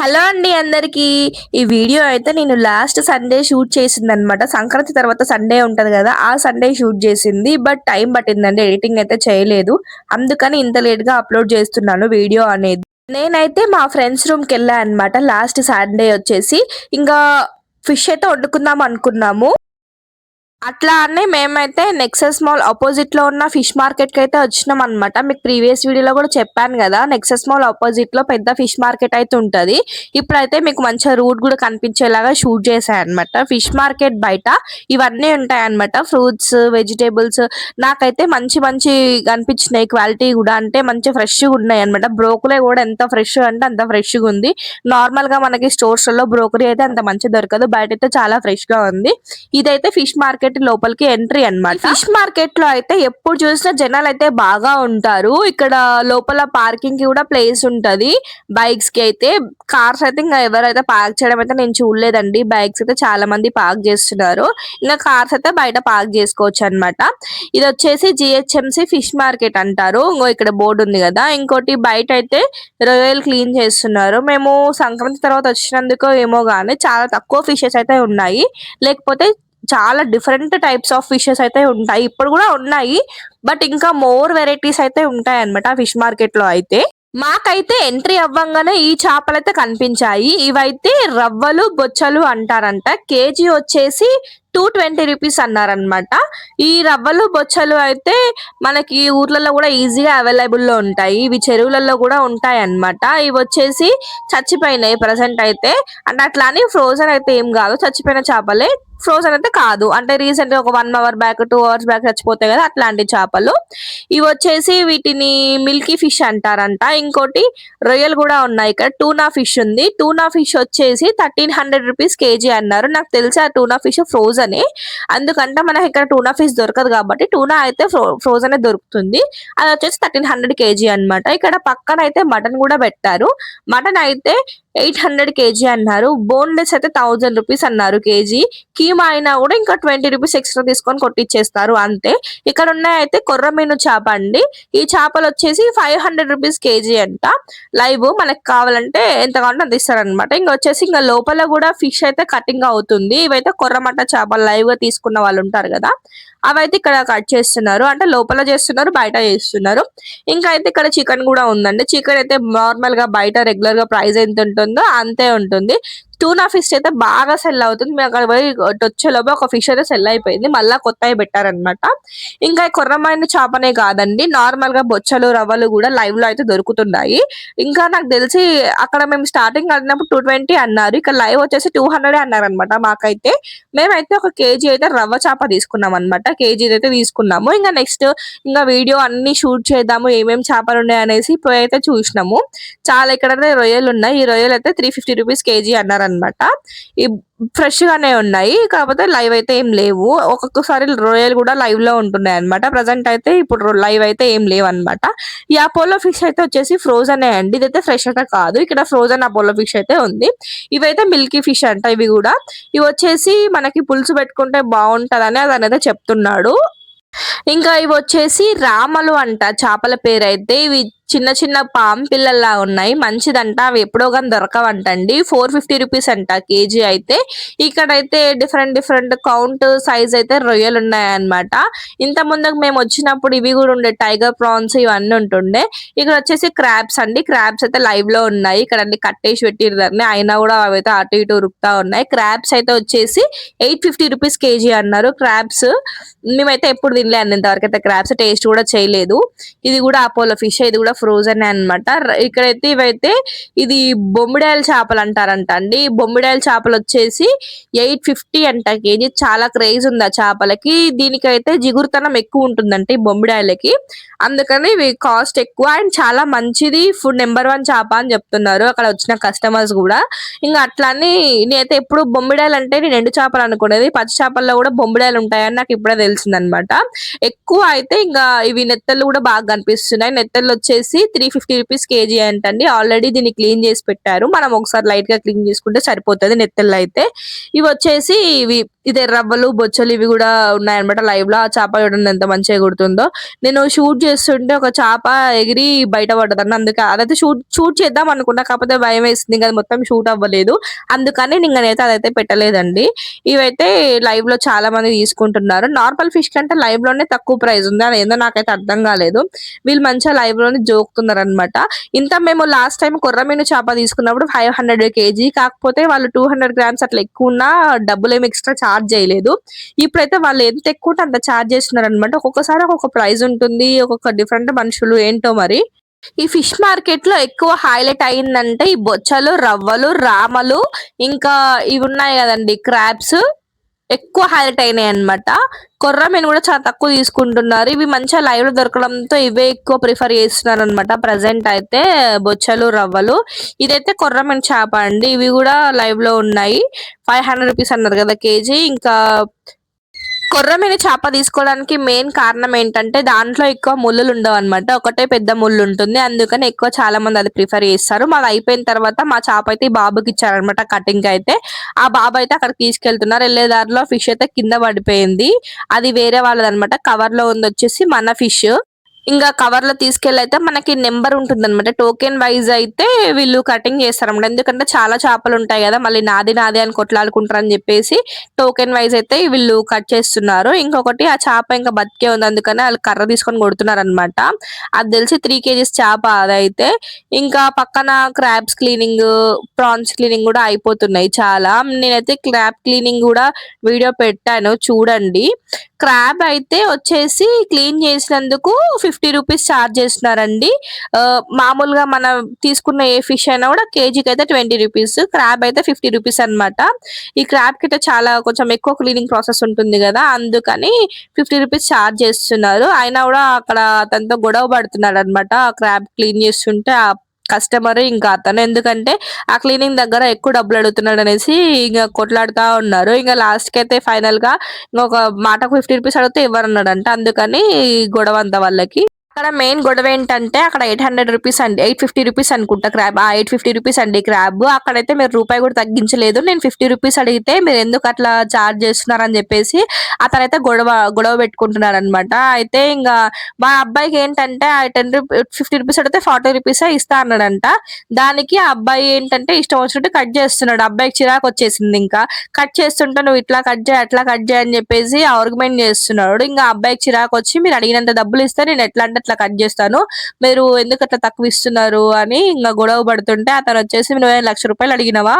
Hello అండి అందరికి. ఈ వీడియో అయితే నేను లాస్ట్ సండే షూట్ చేసిందనమాట. సంక్రాంతి తర్వాత సండే ఉంటది కదా, ఆ సండే షూట్ చేసింది. బట్ టైం పట్టిందండి, ఎడిటింగ్ అయితే చేయలేదు. అందుకని ఇంత లేట్ గా అప్లోడ్ చేస్తున్నాను వీడియో అనేది. నేనైతే మా ఫ్రెండ్స్ రూమ్ కి వెళ్ళా అనమాట. లాస్ట్ సండే వచ్చేసి ఇంకా ఫిష్ అయితే వండుకుందాం అనుకున్నాము. అట్లా అని మేమైతే నెక్సెస్ మాల్ ఆపోజిట్ లో ఉన్న ఫిష్ మార్కెట్ కి అయితే వచ్చినాం అనమాట. మీకు ప్రీవియస్ వీడియోలో కూడా చెప్పాను కదా, నెక్సెస్ మాల్ ఆపోజిట్ లో పెద్ద ఫిష్ మార్కెట్ అయితే ఉంటది. ఇప్పుడైతే మీకు మంచిగా రూట్ కూడా కనిపించేలాగా షూట్ చేశాను అనమాట. ఫిష్ మార్కెట్ బయట ఇవన్నీ ఉంటాయి అనమాట. ఫ్రూట్స్, వెజిటేబుల్స్ నాకైతే మంచి మంచి కనిపించినాయి. క్వాలిటీ కూడా అంటే మంచి ఫ్రెష్ గా ఉన్నాయి అనమాట. బ్రోకలీ కూడా ఎంత ఫ్రెష్ అంటే అంత ఫ్రెష్ గా ఉంది. నార్మల్ గా మనకి స్టోర్స్ లో బ్రోకలీ అయితే అంత మంచి దొరకదు, బయట అయితే చాలా ఫ్రెష్ గా ఉంది. ఇదైతే ఫిష్ మార్కెట్ లోపలికి ఎంట్రీ అన్నమాట. ఫిష్ మార్కెట్ లో అయితే ఎప్పుడు చూసినా జనాలు అయితే బాగా ఉంటారు. ఇక్కడ లోపల పార్కింగ్ కి కూడా ప్లేస్ ఉంటది. బైక్స్ కి అయితే, కార్స్ అయితే ఇంకా ఎవరైతే పార్క్ చేయడం అయితే నేను చూడలేదండి. బైక్స్ అయితే చాలా మంది పార్క్ చేస్తున్నారు. ఇంకా కార్స్ అయితే బయట పార్క్ చేసుకోవచ్చు అన్నమాట. ఇది వచ్చేసి జిహెచ్ఎంసి ఫిష్ మార్కెట్ అంటారు. ఇంకో ఇక్కడ బోర్డు ఉంది కదా. ఇంకోటి బయట అయితే రొయ్యలు క్లీన్ చేస్తున్నారు. మేము సంక్రాంతి తర్వాత వచ్చినందుకు ఏమో గానీ చాలా తక్కువ ఫిషెస్ అయితే ఉన్నాయి. లేకపోతే చాలా డిఫరెంట్ టైప్స్ ఆఫ్ ఫిషెస్ అయితే ఉంటాయి. ఇప్పుడు కూడా ఉన్నాయి, బట్ ఇంకా మోర్ వెరైటీస్ అయితే ఉంటాయి అన్నమాట ఫిష్ మార్కెట్ లో అయితే. మాకైతే ఎంట్రీ అవ్వంగానే ఈ చేపలు అయితే కనిపించాయి. ఇవైతే రవ్వలు బొచ్చలు అంటారంట. కేజీ వచ్చేసి 220 రూపీస్ అన్నారనమాట. ఈ రవ్వలు బొచ్చలు అయితే మనకి ఊర్లలో కూడా ఈజీగా అవైలబుల్ లో ఉంటాయి. ఇవి చెరువులలో కూడా ఉంటాయి అన్నమాట. ఇవి వచ్చేసి చచ్చిపోయినాయి ప్రజెంట్ అయితే. అంటే అట్లా అని ఫ్రోజన్ అయితే ఏం కాదు, చచ్చిపోయిన చేపలే. ఫ్రోజన్ అయితే కాదు, అంటే రీసెంట్ గా ఒక 1 అవర్ బ్యాక్ 2 అవర్స్ బ్యాక్ చచ్చిపోతాయి కదా, అట్లాంటి చేపలు. ఇవి వచ్చేసి వీటిని మిల్కీ ఫిష్ అంటారంట. ఇంకోటి రొయ్యలు కూడా ఉన్నాయి. ఇక్కడ టూనా ఫిష్ ఉంది. టూనా ఫిష్ వచ్చేసి 1300 రూపీస్ కేజీ అన్నారు. నాకు తెలిసి ఆ టూనా ఫిష్ ఫ్రోజనే, అందుకంటే మనకి ఇక్కడ టూనా ఫిష్ దొరకదు కాబట్టి టూనా అయితే ఫ్రోజనే దొరుకుతుంది. అది వచ్చేసి 1300 కేజీ అన్నమాట. ఇక్కడ పక్కన అయితే మటన్ కూడా పెట్టారు. మటన్ అయితే 800 కేజీ అన్నారు. బోన్లెస్ అయితే 1000 రూపీస్ అన్నారు కేజీ. కీమా అయినా కూడా ఇంకా 20 రూపీస్ ఎక్స్ట్రా తీసుకొని కొట్టిచ్చేస్తారు అంతే. ఇక్కడ ఉన్నాయి అయితే కొర్రమీను చేప అండి. ఈ చేపలు వచ్చేసి 500 రూపీస్ కేజీ అంట. లైవ్ మనకి కావాలంటే ఎంత కావాలంటే అంత ఇస్తారనమాట. ఇంకా వచ్చేసి ఇంకా లోపల కూడా ఫిష్ అయితే కటింగ్ అవుతుంది. ఇవైతే కొర్రమట్ట చేపలు లైవ్ గా తీసుకున్న వాళ్ళు ఉంటారు కదా, అవైతే ఇక్కడ కట్ చేస్తున్నారు. అంటే లోపల చేస్తున్నారు, బయట చేస్తున్నారు. ఇంకా అయితే ఇక్కడ చికెన్ కూడా ఉందండి. చికెన్ అయితే నార్మల్ గా బయట రెగ్యులర్ గా ప్రైస్ ఎంత ఉంటుందో అంతే ఉంటుంది. టూనా ఫిష్ అయితే బాగా సెల్ అవుతుంది. మేము అక్కడ పోయి వచ్చేలోపు ఒక ఫిష్ అయితే సెల్ అయిపోయింది. మళ్ళా కొత్తవి పెట్టారనమాట. ఇంకా కొర్రమైన చేపనే కాదండి, నార్మల్ గా బొచ్చలు రవ్వలు కూడా లైవ్ లో అయితే దొరుకుతున్నాయి. ఇంకా నాకు తెలిసి అక్కడ మేము స్టార్టింగ్ అడిగినప్పుడు 220 అన్నారు. ఇక్కడ లైవ్ వచ్చేసి 200 అన్నారు అనమాట. మాకైతే మేమైతే ఒక కేజీ అయితే రవ్వ చేప తీసుకున్నాం అనమాట. కేజీ అయితే తీసుకున్నాము. ఇంకా నెక్స్ట్ ఇంకా వీడియో అన్ని షూట్ చేద్దాము, ఏమేమి చేపలు ఉన్నాయి అనేసి పోయి అయితే చూసినాము. చాలా ఇక్కడ రొయ్యలు ఉన్నాయి. ఈ రొయ్యలు అయితే 350 రూపీస్ కేజీ అన్నారనమాట. ఈ ఫ్రెష్ గానే ఉన్నాయి, కాకపోతే లైవ్ అయితే ఏం లేవు. ఒక్కొక్కసారి రొయ్యలు కూడా లైవ్ లో ఉంటున్నాయి అనమాట. ప్రజెంట్ అయితే ఇప్పుడు లైవ్ అయితే ఏం లేవు అనమాట. ఈ అపోలో ఫిష్ అయితే వచ్చేసి ఫ్రోజన్ అండి. ఇదైతే ఫ్రెష్ అయితే కాదు, ఇక్కడ ఫ్రోజన్ అపోలో ఫిష్ అయితే ఉంది. ఇవైతే మిల్కీ ఫిష్ అంట. ఇవి కూడా ఇవి వచ్చేసి మనకి పులుసు పెట్టుకుంటే బాగుంటదని అదనైతే చెప్తున్నాడు. ఇంకా ఇవి వచ్చేసి రామలు అంట చేపల పేరు అయితే. ఇవి చిన్న చిన్న పామ్ పిల్లల్లా ఉన్నాయి. మంచిదంట, అవి ఎప్పుడో కానీ దొరకవంటండి. 450 రూపీస్ అంట కేజీ అయితే. ఇక్కడైతే డిఫరెంట్ డిఫరెంట్ కౌంట్ సైజ్ అయితే రొయ్యలు ఉన్నాయన్నమాట. ఇంత ముందుకు మేము వచ్చినప్పుడు ఇవి కూడా ఉండే, టైగర్ ప్రాన్స్ ఇవన్నీ ఉంటుండే. ఇక్కడ వచ్చేసి క్రాబ్స్ అండి. క్రాబ్స్ అయితే లైవ్ లో ఉన్నాయి. ఇక్కడ అన్ని కట్టేసి పెట్టిరు దాన్ని, అయినా కూడా అవి అయితే అటు ఇటు ఉరుకుతా ఉన్నాయి. క్రాబ్స్ అయితే వచ్చేసి 850 రూపీస్ కేజీ అన్నారు. క్రాబ్స్ మేమైతే ఎప్పుడు తినలే అండి ఇంతవరకు అయితే. క్రాబ్స్ టేస్ట్ కూడా చేయలేదు. ఇది కూడా అపోలో ఫిష్, ఇది కూడా ఫ్రోజన్ అన్నమాట. ఇక్కడైతే ఇవైతే ఇది బొమ్మిడాయల చేపలు అంటారంట అండి. బొమ్మిడాయల చేపలు వచ్చేసి 850 అంట కేజీ. చాలా క్రేజ్ ఉంది ఆ చేపలకి. దీనికైతే జిగురుతనం ఎక్కువ ఉంటుందంట ఈ బొమ్మిడాయలకి, అందుకని ఇవి కాస్ట్ ఎక్కువ. అండ్ చాలా మంచిది, ఫుడ్ నెంబర్ 1 చేప అని చెప్తున్నారు అక్కడ వచ్చిన కస్టమర్స్ కూడా. ఇంకా అట్లా అని నేనైతే ఎప్పుడు బొమ్మిడాయలు అంటే నేను ఎండు చేపలు అనుకునేది. పచ్చి చేపల్లో కూడా బొమ్మిడాయలు ఉంటాయని నాకు ఇప్పుడే తెలిసిందనమాట. ఎక్కువ అయితే ఇంకా ఇవి నెత్తళ్ళు కూడా బాగా కనిపిస్తున్నాయి. నెత్తళ్ళు వచ్చేసి వచ్చేసి 350 రూపీస్ కేజీ అంటండి. ఆల్రెడీ దీన్ని క్లీన్ చేసి పెట్టారు. మనం ఒకసారి లైట్ గా క్లీన్ చేసుకుంటే సరిపోతుంది నెత్తెల్లో అయితే. ఇవి వచ్చేసి ఇదే రవ్వలు బొచ్చలు ఇవి కూడా ఉన్నాయన్నమాట లైవ్ లో. ఆ చేప చూడండి ఎంత మంచిగా ఎగురుతుందో. నేను షూట్ చేస్తుంటే ఒక చేప ఎగిరి బయట పడ్డదండి. అందుకే అదైతే షూట్ చేద్దాం అనుకున్నా, కాకపోతే భయం వేసింది కదా, మొత్తం షూట్ అవ్వలేదు. అందుకని నేనైతే అదైతే పెట్టలేదండి. ఇవైతే లైవ్ లో చాలా మంది తీసుకుంటున్నారు. నార్మల్ ఫిష్ కంటే లైవ్ లోనే తక్కువ ప్రైస్ ఉంది. అది ఏందో నాకైతే అర్థం కాలేదు. వీళ్ళు మంచిగా లైవ్ లోనే జోకుతున్నారు అనమాట. ఇంత మేము లాస్ట్ టైం కొర్రమీను చేప తీసుకున్నప్పుడు 500 కేజీ, కాకపోతే వాళ్ళు 200 గ్రామ్స్ అట్లా ఎక్కువ ఉన్నా డబ్బులు ఏమి ఎక్స్ట్రా చార్జ్ చేయలేదు. ఇప్పుడైతే వాళ్ళు ఎంత ఎక్కువ ఉంటే అంత చార్జ్ చేస్తున్నారు అనమాట. ఒక్కొక్కసారి ఒక్కొక్క ప్రైస్ ఉంటుంది, ఒక్కొక్క డిఫరెంట్ మనుషులు ఏంటో మరి. ఈ ఫిష్ మార్కెట్ లో ఎక్కువ హైలైట్ అయిందంటే ఈ బొచ్చలు, రవ్వలు, రామలు, ఇంకా ఇవి ఉన్నాయి కదండి క్రాబ్స్, ఎక్కువ హైలైట్ అయినాయి అనమాట. కొర్రమీను కూడా చాలా తక్కువ తీసుకుంటున్నారు. ఇవి మంచిగా లైవ్ లో దొరకడంతో ఇవే ఎక్కువ ప్రిఫర్ చేస్తున్నారు అనమాట ప్రజెంట్ అయితే. బొచ్చలు, రవ్వలు. ఇదైతే కొర్రమీను చేప అండి. ఇవి కూడా లైవ్ లో ఉన్నాయి. 500 రూపీస్ అన్నారు కదా కేజీ. ఇంకా కొర్రమీను చేప తీసుకోవడానికి మెయిన్ కారణం ఏంటంటే దాంట్లో ఎక్కువ ముళ్ళులు ఉండవు అనమాట. ఒకటే పెద్ద ముళ్ళు ఉంటుంది. అందుకని ఎక్కువ చాలా మంది అది ప్రిఫర్ చేస్తారు. మాది అయిపోయిన తర్వాత మా చేప అయితే ఈ బాబుకి ఇచ్చారనమాట కటింగ్ అయితే. ఆ బాబు అయితే అక్కడికి తీసుకెళ్తున్నారు. వెళ్ళే దారిలో ఫిష్ అయితే కింద పడిపోయింది. అది వేరే వాళ్ళది అనమాట. కవర్ లో ఉంది వచ్చేసి మన ఫిష్. ఇంకా కవర్ లో తీసుకెళ్ళి అయితే మనకి నెంబర్ ఉంటుంది అనమాట. టోకెన్ వైజ్ అయితే వీళ్ళు కటింగ్ చేస్తారన్నమాట. ఎందుకంటే చాలా చేపలు ఉంటాయి కదా, మళ్ళీ నాది నాది అని కొట్లాడుకుంటారు అని చెప్పేసి టోకెన్ వైజ్ అయితే వీళ్ళు కట్ చేస్తున్నారు. ఇంకొకటి ఆ చేప ఇంకా బతికే ఉంది, అందుకని వాళ్ళు కర్ర తీసుకొని కొడుతున్నారు అనమాట. అది తెలిసి 3 కేజీస్ చేప అదైతే. ఇంకా పక్కన క్రాబ్స్ క్లీనింగ్, ప్రాన్స్ క్లీనింగ్ కూడా అయిపోతున్నాయి చాలా. నేనైతే క్రాబ్ క్లీనింగ్ కూడా వీడియో పెట్టాను చూడండి. క్రాబ్ అయితే వచ్చేసి క్లీన్ చేసినందుకు 50 రూపీస్ ఛార్జ్ చేస్తున్నారండి. మామూలుగా మనం తీసుకున్న ఏ ఫిష్ అయినా కూడా కేజీకి అయితే 20 రూపీస్, క్రాబ్ అయితే 50 రూపీస్ అనమాట. ఈ క్రాబ్ కి అయితే చాలా కొంచెం ఎక్కువ క్లీనింగ్ ప్రాసెస్ ఉంటుంది కదా, అందుకని 50 రూపీస్ ఛార్జ్ చేస్తున్నారు. అయినా కూడా అక్కడ అతనితో గొడవ పడుతున్నాడు అనమాట. క్రాబ్ క్లీన్ చేస్తుంటే ఆ కస్టమర్ ఇంకా అతను, ఎందుకంటే ఆ క్లీనింగ్ దగ్గర ఎక్కువ డబ్బులు అడుగుతున్నాడు అనేసి ఇంకా కొట్లాడుతా ఉన్నారు. ఇంకా లాస్ట్ కి అయితే ఫైనల్ గా ఇంకొక మాటకు 50 రూపీస్ అడిగితే ఇవ్వరన్నాడంట. అందుకని గొడవ అంతా వాళ్ళకి. అక్కడ మెయిన్ గొడవ ఏంటంటే అక్కడ 800 రూపీస్ అండి, 850 రూపీస్ అనుకుంటా క్రాబ్. 850 రూపీస్ అండి క్రాబ్. అక్కడైతే మీరు రూపాయి కూడా తగ్గించలేదు. నేను 50 రూపీస్ అడిగితే మీరు ఎందుకు అట్లా చార్జ్ చేస్తున్నారు అని చెప్పేసి అతనైతే గొడవ పెట్టుకుంటున్నాడు అనమాట. అయితే ఇంకా మా అబ్బాయికి ఏంటంటే 50 రూపీస్ అడిగితే 40 రూపీస్ ఇస్తా అన్నాడంట. దానికి ఆ అబ్బాయి ఏంటంటే ఇష్టం వచ్చినట్టు కట్ చేస్తున్నాడు. అబ్బాయికి చిరాకు వచ్చేసింది. ఇంకా కట్ చేస్తుంటే నువ్వు ఇట్లా కట్ చేయి అట్లా కట్ చేయి అని చెప్పేసి ఆర్గ్యుమెంట్ చేస్తున్నాడు. ఇంకా అబ్బాయికి చిరాకు వచ్చి మీరు అడిగినంత డబ్బులు ఇస్తే నేను ఎట్లా అంటే అట్లా కట్ చేస్తాను, మీరు ఎందుకు అట్లా తక్కువ ఇస్తున్నారు అని ఇంకా గొడవ పడుతుంటే అతను వచ్చేసి నువ్వు 1,00,000 అడిగినవా,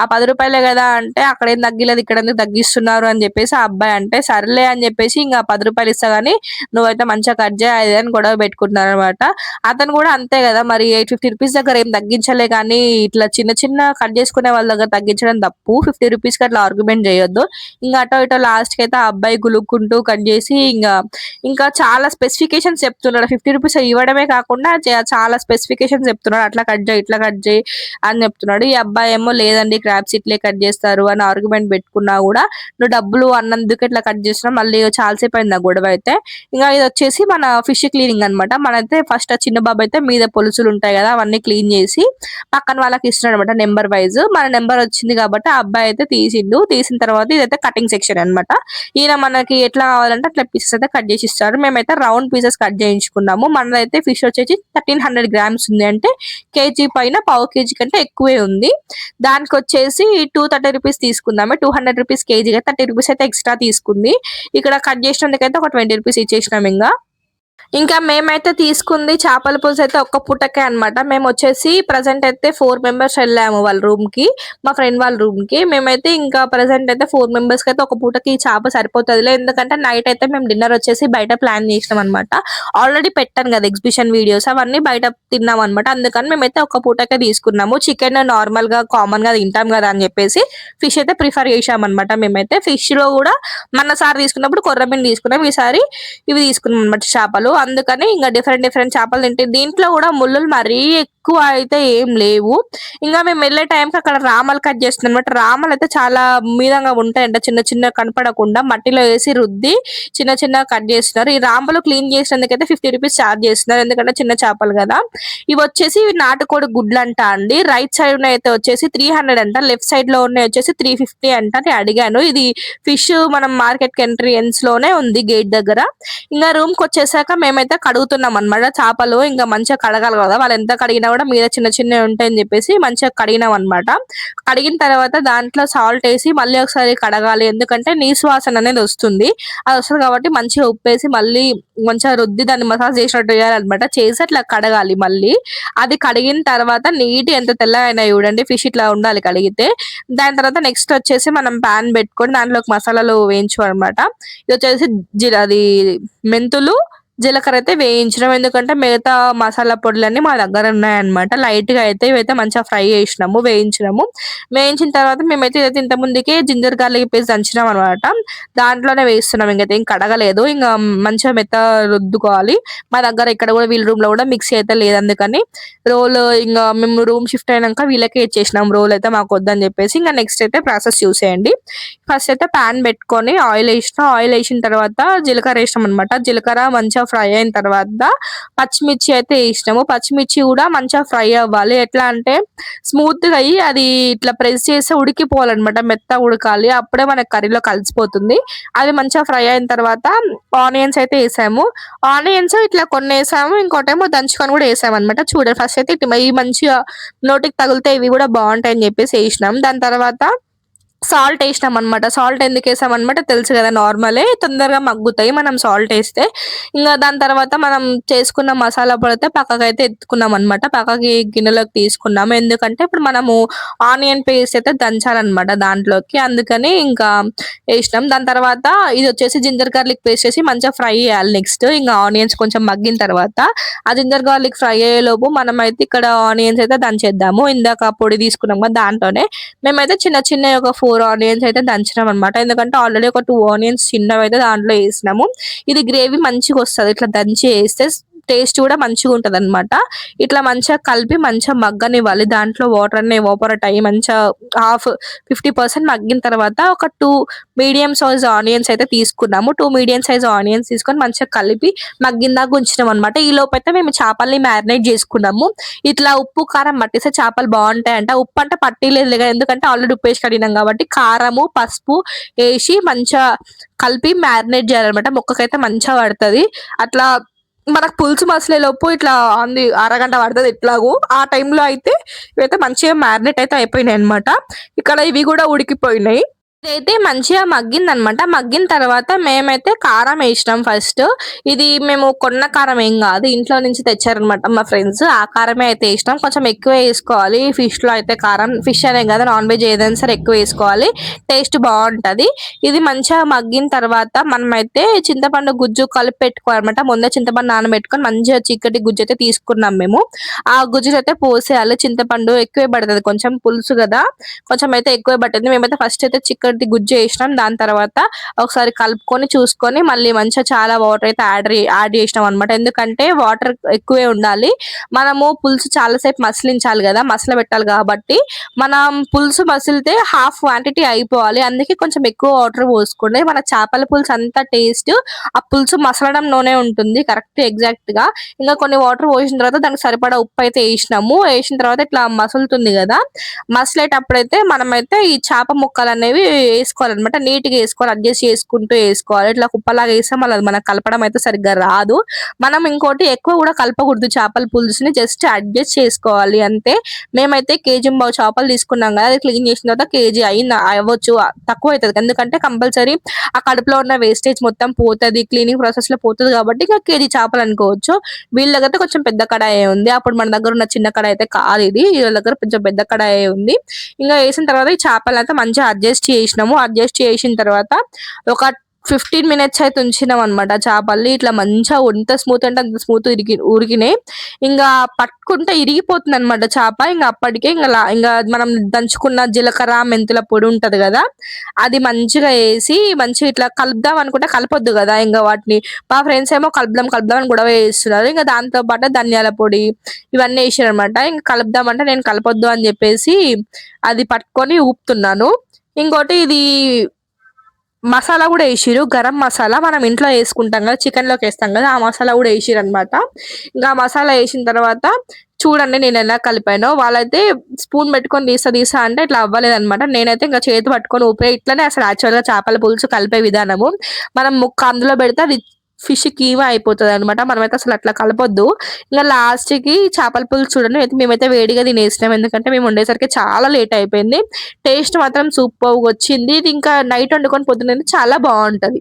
ఆ 10 రూపాయలే కదా అంటే అక్కడ ఏం తగ్గిలేదు ఇక్కడ ఎందుకు తగ్గిస్తున్నారు అని చెప్పేసి ఆ అబ్బాయి అంటే సర్లే అని చెప్పేసి ఇంకా 10 రూపాయలు ఇస్తా గానీ నువ్వైతే మంచిగా కట్ చేయి అది అని గొడవ పెట్టుకుంటున్నారు అనమాట. అతను కూడా అంతే కదా మరి, 850 రూపీస్ దగ్గర ఏం తగ్గించలే కానీ ఇట్లా చిన్న చిన్న కట్ చేసుకునే వాళ్ళ దగ్గర తగ్గించడం తప్పు. 50 రూపీస్ కి అట్లా ఆర్గ్యుమెంట్ చేయొద్దు. ఇంకా అటో ఇటో లాస్ట్ కి అయితే ఆ అబ్బాయి గులుక్కుంటూ కట్ చేసి ఇంకా చాలా స్పెసిఫికేషన్స్ చెప్తున్నాడు. 50 రూపీస్ ఇవ్వడమే కాకుండా చాలా స్పెసిఫికేషన్స్ చెప్తున్నాడు. అట్లా కట్ చేయి ఇట్లా కట్ చేయి అని చెప్తున్నాడు. ఈ అబ్బాయి ఏమో లేదండి క్రాబ్స్ ఇట్లే కట్ చేస్తారు అని ఆర్గ్యుమెంట్ పెట్టుకున్నా కూడా నువ్వు డబ్బులు అన్నందుకు ఇట్లా కట్ చేస్తున్నావు. మళ్ళీ చాలాసేపు అయింది ఆ గొడవ అయితే. ఇంకా ఇది వచ్చేసి మన ఫిష్ క్లీనింగ్ అనమాట. మనైతే ఫస్ట్ ఆ చిన్న బాబు అయితే మీద పొలుసులు ఉంటాయి కదా అవన్నీ క్లీన్ చేసి పక్కన వాళ్ళకి ఇస్తున్నాడు అనమాట నెంబర్ వైజ్. మన నెంబర్ వచ్చింది కాబట్టి ఆ అబ్బాయి అయితే తీసిన తర్వాత ఇదైతే కటింగ్ సెక్షన్ అనమాట. ఈయన మనకి ఎట్లా కావాలంటే అట్లా పీసెస్ అయితే కట్ చేసి ఇస్తారు. మేమైతే రౌండ్ పీసెస్ కట్ చేయించుకున్నాము. మనదైతే ఫిష్ వచ్చేసి 1300 గ్రామ్స్ ఉంది, అంటే కేజీ పైన పావు కేజీ కంటే ఎక్కువే ఉంది. దానికి వచ్చేసి 230 రూపీస్ తీసుకుందాము. 200 రూపీస్ కేజీ 30 రూపీస్ అయితే ఎక్స్ట్రా తీసుకుంది. ఇక్కడ కట్ చేసినందుకైతే ఒక 20 రూపీస్ ఇచ్చేసినాం. ఇంకా మేమైతే తీసుకుంది చేపల పులుసు అయితే ఒక్క పూటకే అనమాట. మేము వచ్చేసి ప్రజెంట్ అయితే 4 మెంబర్స్ వెళ్ళాము వాళ్ళ రూమ్ కి, మా ఫ్రెండ్ వాళ్ళ రూమ్ కి. మేమైతే ఇంకా ప్రజెంట్ అయితే 4 మెంబర్స్ కి అయితే ఒక పూటకి చేప సరిపోతుందిలే, ఎందుకంటే నైట్ అయితే మేము డిన్నర్ వచ్చేసి బయట ప్లాన్ చేసినాం అనమాట. ఆల్రెడీ పెట్టాను కదా ఎగ్జిబిషన్ వీడియోస్, అవన్నీ బయట తిన్నాం అనమాట. అందుకని మేమైతే ఒక పూటకే తీసుకున్నాము. చికెన్ నార్మల్ గా కామన్ గా తింటాం కదా అని చెప్పేసి ఫిష్ అయితే ప్రిఫర్ చేసాం అనమాట. మేమైతే ఫిష్ లో కూడా మొన్నసారి తీసుకున్నప్పుడు కొర్రమీను తీసుకున్నాం, ఈసారి ఇవి తీసుకున్నాం అనమాట చేపలు. చేస్తారు. అందుకని ఇంకా డిఫరెంట్ డిఫరెంట్ చేపలు తింటే దీంట్లో కూడా ముళ్ళులు మరీ ఎక్కువ అయితే ఏం లేవు. ఇంకా మేము వెళ్ళే టైంకి అక్కడ రామలు కట్ చేస్తుంది అనమాట. రామలు అయితే చాలా మీదంగా ఉంటాయంట, చిన్న చిన్న కనపడకుండా మట్టిలో వేసి రుద్ది చిన్న చిన్న కట్ చేస్తున్నారు. ఈ రాంబలు క్లీన్ చేసినందుకైతే 50 రూపీస్ ఛార్జ్ చేస్తున్నారు, ఎందుకంటే చిన్న చేపలు కదా. ఇవి వచ్చేసి నాటుకోడి గుడ్లు అంట అండి. రైట్ సైడ్ ఉన్న అయితే వచ్చేసి 300 అంట, లెఫ్ట్ సైడ్ లో ఉన్న వచ్చేసి 350 అంట. నేను అడిగాను, ఇది ఫిష్ మనం మార్కెట్ కి ఎంట్రన్స్ లోనే ఉంది గేట్ దగ్గర. ఇంకా రూమ్ కి వచ్చేసాక మేమైతే కడుగుతున్నాం అనమాట చేపలు. ఇంకా మంచిగా కడగాలి కదా, వాళ్ళు ఎంత కడిగినా కూడా మీద చిన్న చిన్నవి ఉంటాయని చెప్పేసి మంచిగా కడిగినాం అనమాట. కడిగిన తర్వాత దాంట్లో సాల్ట్ వేసి మళ్ళీ ఒకసారి కడగాలి, ఎందుకంటే నీసు వాసన అనేది వస్తుంది. అది వస్తుంది కాబట్టి మంచిగా ఉప్పేసి మళ్ళీ మంచిగా రుద్ది దాన్ని మసాజ్ చేసినట్టు చేయాలన్నమాట. చేసి అట్లా కడగాలి మళ్ళీ. అది కడిగిన తర్వాత నీట్ ఎంత తెల్లగా అయినా చూడండి, ఫిష్ ఇట్లా ఉండాలి కడిగితే. దాని తర్వాత నెక్స్ట్ వచ్చేసి మనం పాన్ పెట్టుకొని దాంట్లోకి మసాలాలు వేయించుకోవాలన్నమాట. ఇది వచ్చేసి అది మెంతులు జీలకర్ర అయితే వేయించడం, ఎందుకంటే మిగతా మసాలా పొడులన్నీ మా దగ్గర ఉన్నాయన్నమాట. లైట్ గా అయితే ఇవైతే మంచిగా ఫ్రై చేసినాము, వేయించినాము. వేయించిన తర్వాత మేమైతే ఇదైతే ఇంత ముందుకే జింజర్ గార్లిక్ పేస్ట్ దంచినాం అనమాట. దాంట్లోనే వేస్తున్నాం, ఇంకైతే ఏం కడగలేదు. ఇంకా మంచిగా మెత్త రుద్దుకోవాలి. మా దగ్గర ఇక్కడ కూడా వీళ్ళ రూమ్ లో కూడా మిక్సీ అయితే లేదు, అందుకని రోల్ ఇంకా మేము రూమ్ షిఫ్ట్ అయినాక వీళ్ళకే ఇచ్చేసినాం రోల్, అయితే మాకు వద్దని చెప్పేసి. ఇంకా నెక్స్ట్ అయితే ప్రాసెస్ చూసేయండి. ఫస్ట్ అయితే పాన్ పెట్టుకొని ఆయిల్ వేసిన, ఆయిల్ వేసిన తర్వాత జీలకర్ర వేసినాం అనమాట. జీలకర్ర మంచిగా ఫ్రై అయిన తర్వాత పచ్చిమిర్చి అయితే వేసినాము. పచ్చిమిర్చి కూడా మంచిగా ఫ్రై అవ్వాలి. ఎట్లా అంటే స్మూత్ గా అయ్యి అది ఇట్లా ప్రెస్ చేసి ఉడికిపోవాలన్నమాట, మెత్తగా ఉడకాలి, అప్పుడే మనకి కర్రీలో కలిసిపోతుంది. అది మంచిగా ఫ్రై అయిన తర్వాత ఆనియన్స్ అయితే వేసాము. ఆనియన్స్ ఇట్లా కొన్ని వేసాము, ఇంకోటేమో దంచుకొని కూడా వేసాము అనమాట. చూడండి, ఫస్ట్ అయితే ఇట్లా ఈ మంచిగా నోటికి తగిలితే ఇవి కూడా బాగుంటాయి అని చెప్పేసి వేసినాం. దాని తర్వాత సాల్ట్ వేసినాం అనమాట. సాల్ట్ ఎందుకు వేసాం అనమాట తెలుసు కదా, నార్మలే, తొందరగా మగ్గుతాయి మనం సాల్ట్ వేస్తే. ఇంకా దాని తర్వాత మనం చేసుకున్న మసాలా పొడి అయితే పక్కకి అయితే ఎత్తుకున్నాం అనమాట. పక్కకి గిన్నెలోకి తీసుకున్నాము, ఎందుకంటే ఇప్పుడు మనము ఆనియన్ పేస్ట్ అయితే దంచాలన్నమాట దాంట్లోకి, అందుకని ఇంకా వేసినాం. దాని తర్వాత ఇది వచ్చేసి జింజర్ గార్లిక్ పేస్ట్ వేసి మంచిగా ఫ్రై చేయాలి. నెక్స్ట్ ఇంకా ఆనియన్స్ కొంచెం మగ్గిన తర్వాత ఆ జింజర్ గార్లిక్ ఫ్రై అయ్యేలోపు మనం అయితే ఇక్కడ ఆనియన్స్ అయితే దంచేద్దాము. ఇందాక పొడి తీసుకున్నాం కదా దాంట్లోనే మేమైతే చిన్న చిన్న ఒక 4 ఆనియన్స్ అయితే దంచినాం అనమాట, ఎందుకంటే ఆల్రెడీ ఒక 2 ఆనియన్స్ చిన్నవి అయితే దాంట్లో వేసినాము. ఇది గ్రేవీ మంచిగా వస్తుంది ఇట్లా దంచి వేస్తే, టేస్ట్ కూడా మంచిగా ఉంటది అనమాట. ఇట్లా మంచిగా కలిపి మంచిగా మగ్గనివ్వాలి. దాంట్లో వాటర్ అన్ని ఎవాపరేట్ అయ్యి మంచిగా 50% మగ్గిన తర్వాత ఒక 2 మీడియం సైజ్ ఆనియన్స్ అయితే తీసుకున్నాము. 2 మీడియం సైజ్ ఆనియన్స్ తీసుకొని మంచిగా కలిపి మగ్గిందాక ఉంచినాం అనమాట. ఈ లోపు అయితే మేము చేపల్ని మ్యారినేట్ చేసుకున్నాము. ఇట్లా ఉప్పు కారం పట్టిస్తే చేపలు బాగుంటాయంట. ఉప్పు అంటే పట్టిలేదు కదా, ఎందుకంటే ఆల్రెడీ ఉప్పు వేసి కడిగినాం కాబట్టి కారము పసుపు వేసి మంచిగా కలిపి మ్యారినేట్ చేయాలన్నమాట. ముక్కకైతే మంచిగా పడుతుంది. అట్లా మనకు పులుసు మసలే లోపు ఇట్లా అంది అరగంట పడుతుంది ఎట్లాగో. ఆ టైంలో అయితే ఇవైతే మంచిగా మ్యారినేట్ అయితే అయిపోయినాయి అనమాట. ఇక్కడ ఇవి కూడా ఉడికిపోయినాయి. ఇదైతే మంచిగా మగ్గిందనమాట. మగ్గిన తర్వాత మేమైతే కారం వేసినాం ఫస్ట్. ఇది మేము కొన్న కారం ఏం కాదు, ఇంట్లో నుంచి తెచ్చారనమాట మా ఫ్రెండ్స్. ఆ కారమే అయితే వేసినాం. కొంచెం ఎక్కువ వేసుకోవాలి ఫిష్ లో అయితే కారం. ఫిష్ అనే కదా, నాన్ వెజ్ ఏదైనా సరే ఎక్కువ వేసుకోవాలి, టేస్ట్ బాగుంటది. ఇది మంచిగా మగ్గిన తర్వాత మనమైతే చింతపండు గుజ్జు కలిపి పెట్టుకోవాలన్నమాట. ముందే చింతపండు నానబెట్టుకొని మంచిగా చిక్కటి గుజ్జు అయితే తీసుకున్నాం మేము. ఆ గుజ్జు అయితే పోసేయాలి. చింతపండు ఎక్కువే పడుతుంది, కొంచెం పులుసు కదా, కొంచెం అయితే ఎక్కువే పట్టింది. మేమైతే ఫస్ట్ అయితే చిక్కటి గుజ్జు వేసినాం. దాని తర్వాత ఒకసారి కలుపుకొని చూసుకొని మళ్ళీ మంచిగా చాలా వాటర్ అయితే యాడ్ చేసినాం అనమాట, ఎందుకంటే వాటర్ ఎక్కువే ఉండాలి. మనము పులుసు చాలాసేపు మసిలించాలి కదా, మసల పెట్టాలి కాబట్టి మనం పులుసు మసిలితే హాఫ్ క్వాంటిటీ అయిపోవాలి. అందుకే కొంచెం ఎక్కువ వాటర్ పోసుకోండి. మన చేపల పులుసు అంతా టేస్ట్ ఆ పులుసు మసలడంలోనే ఉంటుంది కరెక్ట్ ఎగ్జాక్ట్ గా. ఇంకా కొన్ని వాటర్ పోసిన తర్వాత దానికి సరిపడా ఉప్పు అయితే వేసినాము. వేసిన తర్వాత ఇట్లా మసులుతుంది కదా, మసిలేటప్పుడైతే మనమైతే ఈ చేప ముక్కలు అనేవి వేసుకోవాలన్నమాట. నీట్ గా వేసుకోవాలి, అడ్జస్ట్ చేసుకుంటూ వేసుకోవాలి. ఇట్లా కుప్పలాగా వేస్తే మళ్ళీ మనకు కలపడం అయితే సరిగ్గా రాదు. మనం ఇంకోటి ఎక్కువ కూడా కలపకూడదు చేపల పులుసుని, జస్ట్ అడ్జస్ట్ చేసుకోవాలి అంతే. మేమైతే కేజీ చేపలు తీసుకున్నాం కదా, అది క్లీన్ చేసిన తర్వాత కేజీ అవ్వచ్చు, తక్కువ అవుతుంది, ఎందుకంటే కంపల్సరీ ఆ కడుపులో ఉన్న వేస్టేజ్ మొత్తం పోతుంది, క్లీనింగ్ ప్రాసెస్ లో పోతుంది కాబట్టి ఇక కేజీ చేపలు అనుకోవచ్చు. వీళ్ళ దగ్గర కొంచెం పెద్ద కడాయి ఉంది, అప్పుడు మన దగ్గర ఉన్న చిన్న కడాయి అయితే కాదు ఇది, వీళ్ళ దగ్గర కొంచెం పెద్ద కడాయి ఉంది. ఇంకా వేసిన తర్వాత ఈ చేపలు అయితే మంచిగా అడ్జస్ట్ చేసినాము. అడ్జస్ట్ చేసిన తర్వాత ఒక 15 మినిట్స్ అయితే ఉంచినామనమాట చేపల్ని. ఇట్లా మంచిగా ఎంత స్మూత్ అంటే అంత స్మూత్ ఉడికినాయి. ఇంగా పట్టుకుంటే ఇరిగిపోతుందనమాట చేప. ఇంగ అప్పటికే ఇంగ మనం దంచుకున్న జీలకర్ర, మెంతుల పొడి ఉంటది గదా! అది మంచిగా ఏసి మంచిగా ఇట్లా కలుపుదాం అనుకుంటే కలపొద్దు గదా! ఇంగ వాటిని మా ఫ్రెండ్స్ ఏమో కలుపుదాం, కలుపుదాం అని గొడవ చేస్తున్నారు. ఇంగ దాంతో పాటు ధనియాల పొడి ఇవన్నీ ఏసిర్రనమాట. ఇంక కలుపుదామంటే నేను కలపొద్దు అని జెప్పేసి అది పట్టుకొని ఊపుతున్నాను. ఇంకోటి ఇది మసాలా గూడా ఏసిర్రు. గరం మసాలా మనం ఇంట్లో యేసుకుంటాం గదా! చికెన్‌లోకేస్తాం గదా! ఆ మసాలా గూడా ఏసిర్రనమాట. ఇంగా ఆ మసాలా ఏసిన తర్వాత చూడండి నేనెలా కలిపానో. వాళ్ళైతే స్పూన్ పెట్టుకొని తీస్తా అంటే ఇట్లా అవ్వలేదనమాట. నేనైతే ఇంక చేతి పట్టుకొని ఊపే ఇట్లనే అసలు యాక్చువల్‌గా చేపల పులుసు కలిపే విధానము. మనం ముక్క అందులో పెడితే అది ఫిష్ కీమా అయిపోతదనమాట. మనమైతే అసలు అట్లా కలపొద్దు. ఇంగ లాస్ట్‌కి చేపల పులుసు చూడండి మేమైతే వేడిగా తినేసినాం. ఎందుకంటే మేము వండేసరికి చాలా లేట్ అయిపోయింది. టేస్ట్ మాత్రం సూపర్‌గొచ్చింది. ఇది ఇంకా నైట్ వండుకొని పొద్దున తింటే చాలా బావుంటది.